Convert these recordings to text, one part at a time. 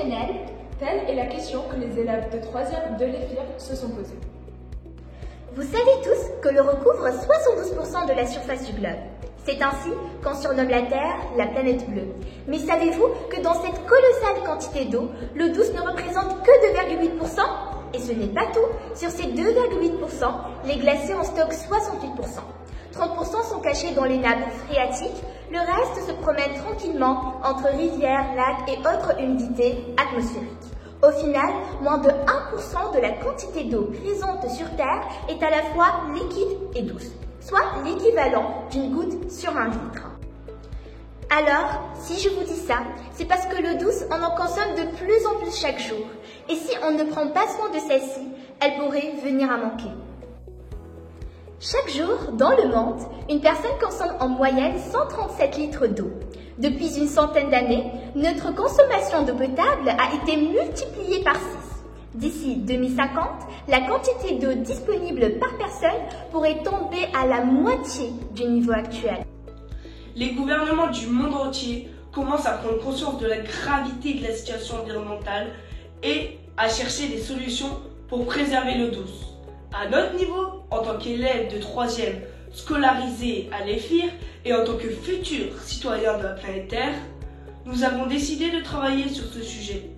nutritionnelle? Telle est la question que les élèves de 3e de l'EFIR se sont posés. Vous savez tous que l'eau recouvre 72% de la surface du globe. C'est ainsi qu'on surnomme la Terre la planète bleue. Mais savez-vous que dans cette colossale quantité d'eau, l'eau douce ne représente que 2,8%? Et ce n'est pas tout. Sur ces 2,8%, les glaciers en stockent 68%. 30% sont cachés dans les nappes phréatiques. Le reste se promène tranquillement entre rivières, lacs et autres humidités atmosphériques. Au final, moins de 1% de la quantité d'eau présente sur Terre est à la fois liquide et douce, soit l'équivalent d'une goutte sur un litre. Alors, si je vous dis ça, c'est parce que l'eau douce, on en consomme de plus en plus chaque jour. Et si on ne prend pas soin de celle-ci, elle pourrait venir à manquer. Chaque jour, dans le monde, une personne consomme en moyenne 137 litres d'eau. Depuis une centaine d'années, notre consommation d'eau potable a été multipliée par 6. D'ici 2050, la quantité d'eau disponible par personne pourrait tomber à la moitié du niveau actuel. Les gouvernements du monde entier commencent à prendre conscience de la gravité de la situation environnementale et à chercher des solutions pour préserver l'eau douce. À notre niveau, en tant qu'élève de 3e scolarisé à l'EFIR et en tant que futur citoyen de la planète Terre, nous avons décidé de travailler sur ce sujet.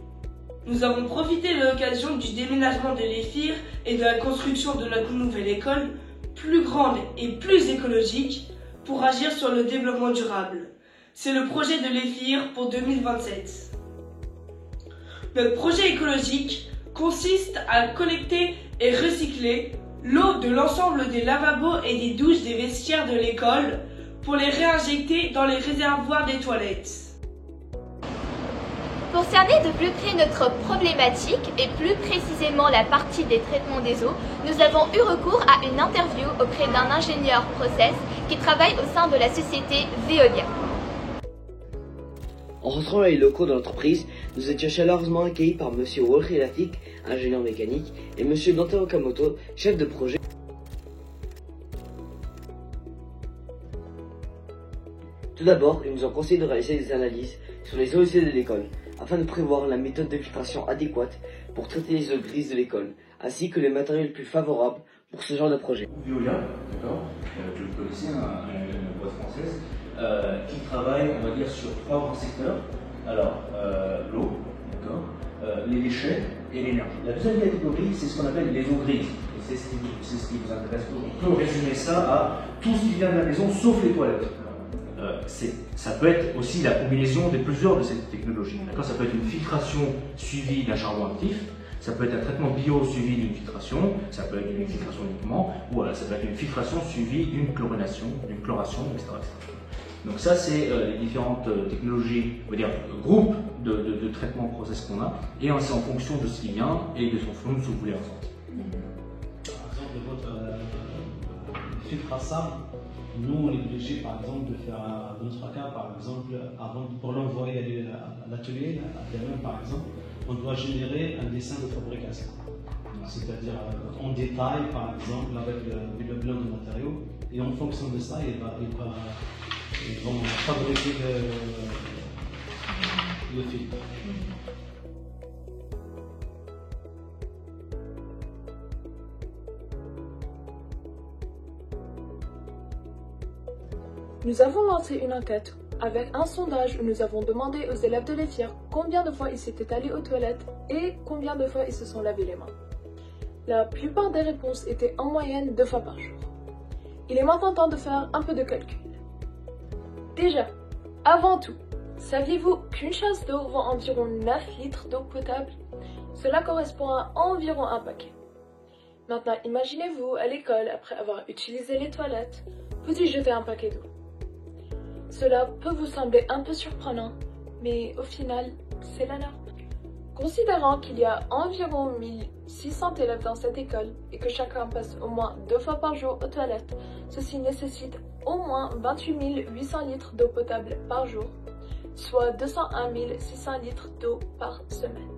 Nous avons profité de l'occasion du déménagement de l'EFIR et de la construction de notre nouvelle école, plus grande et plus écologique, pour agir sur le développement durable. C'est le projet de l'EFIR pour 2027. Notre projet écologique consiste à collecter et recycler l'eau de l'ensemble des lavabos et des douches des vestiaires de l'école pour les réinjecter dans les réservoirs des toilettes. Pour cerner de plus près notre problématique et plus précisément la partie des traitements des eaux, nous avons eu recours à une interview auprès d'un ingénieur process qui travaille au sein de la société Veolia. En rentrant dans les locaux de l'entreprise, nous étions chaleureusement accueillis par M. Wolfri Lafik, ingénieur mécanique, et M. Dante Okamoto, chef de projet. Tout d'abord, ils nous ont conseillé de réaliser des analyses sur les eaux usées de l'école, afin de prévoir la méthode de filtration adéquate pour traiter les eaux grises de l'école, ainsi que les matériaux les plus favorables pour ce genre de projet. Veolia, d'accord, que vous connaissez, une boîte française, qui travaille, on va dire, sur 3 grands secteurs. Alors, l'eau, d'accord, les déchets et l'énergie. La deuxième catégorie, c'est ce qu'on appelle les eaux grises. Et c'est ce qui vous intéresse. On peut résumer ça à tout ce qui vient de la maison, sauf les toilettes. Ça peut être aussi la combinaison de plusieurs de ces technologies. Ça peut être une filtration suivie d'un charbon actif, ça peut être un traitement bio suivi d'une filtration, ça peut être une filtration uniquement, ou ça peut être une filtration suivie d'une chlorination, d'une chloration, etc., etc. Donc ça, c'est les différentes technologies, on va dire, groupes de traitement process qu'on a, et c'est en fonction de ce qui vient et de son flux, si vous voulez, ensemble. Par exemple, votre filtre à sable, nous, on est obligé, par exemple, de faire, dans notre cas, par exemple, pour l'envoyer à l'atelier, à Berlin, par exemple, on doit générer un dessin de fabrication. C'est-à-dire en détail, par exemple, avec le blanc de matériaux, et en fonction de ça, ils vont fabriquer le filtre. Nous avons lancé une enquête avec un sondage où nous avons demandé aux élèves de l'EFIR combien de fois ils s'étaient allés aux toilettes et combien de fois ils se sont lavés les mains. La plupart des réponses étaient en moyenne 2 fois par jour. Il est maintenant temps de faire un peu de calcul. Déjà, avant tout, saviez-vous qu'une chasse d'eau vend environ 9 litres d'eau potable? Cela correspond à environ un paquet. Maintenant, imaginez-vous à l'école, après avoir utilisé les toilettes, vous y jetez un paquet d'eau. Cela peut vous sembler un peu surprenant, mais au final, c'est la norme. Considérant qu'il y a environ 1600 élèves dans cette école et que chacun passe au moins 2 fois par jour aux toilettes, ceci nécessite au moins 28 800 litres d'eau potable par jour, soit 201 600 litres d'eau par semaine.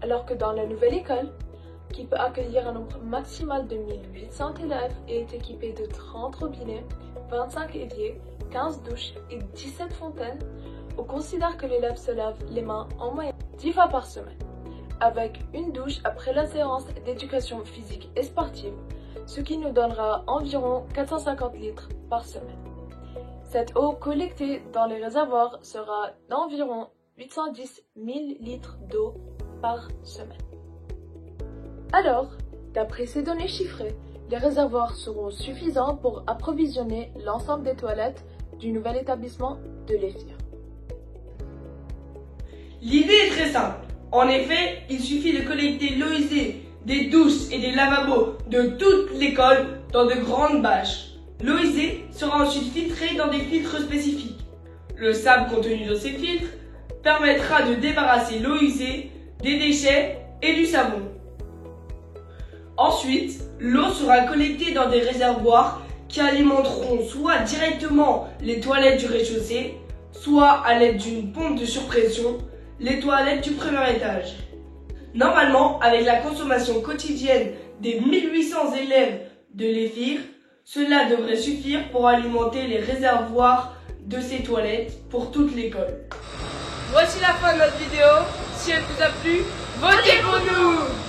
Alors que dans la nouvelle école, qui peut accueillir un nombre maximal de 1800 élèves et est équipée de 30 robinets, 25 éviers, 15 douches et 17 fontaines, on considère que l'élève se lave les mains en moyenne 10 fois par semaine, avec une douche après la séance d'éducation physique et sportive, ce qui nous donnera environ 450 litres par semaine. Cette eau collectée dans les réservoirs sera d'environ 810 000 litres d'eau par semaine. Alors, d'après ces données chiffrées, les réservoirs seront suffisants pour approvisionner l'ensemble des toilettes du nouvel établissement de l'EFIR. L'idée est très simple. En effet, il suffit de collecter l'eau usée des douches et des lavabos de toute l'école dans de grandes bâches. L'eau usée sera ensuite filtrée dans des filtres spécifiques. Le sable contenu dans ces filtres permettra de débarrasser l'eau usée des déchets et du savon. Ensuite, l'eau sera collectée dans des réservoirs qui alimenteront soit directement les toilettes du rez-de-chaussée, soit à l'aide d'une pompe de surpression, les toilettes du premier étage. Normalement, avec la consommation quotidienne des 1800 élèves de l'EFIR, cela devrait suffire pour alimenter les réservoirs de ces toilettes pour toute l'école. Voici la fin de notre vidéo. Si elle vous a plu, votez pour nous!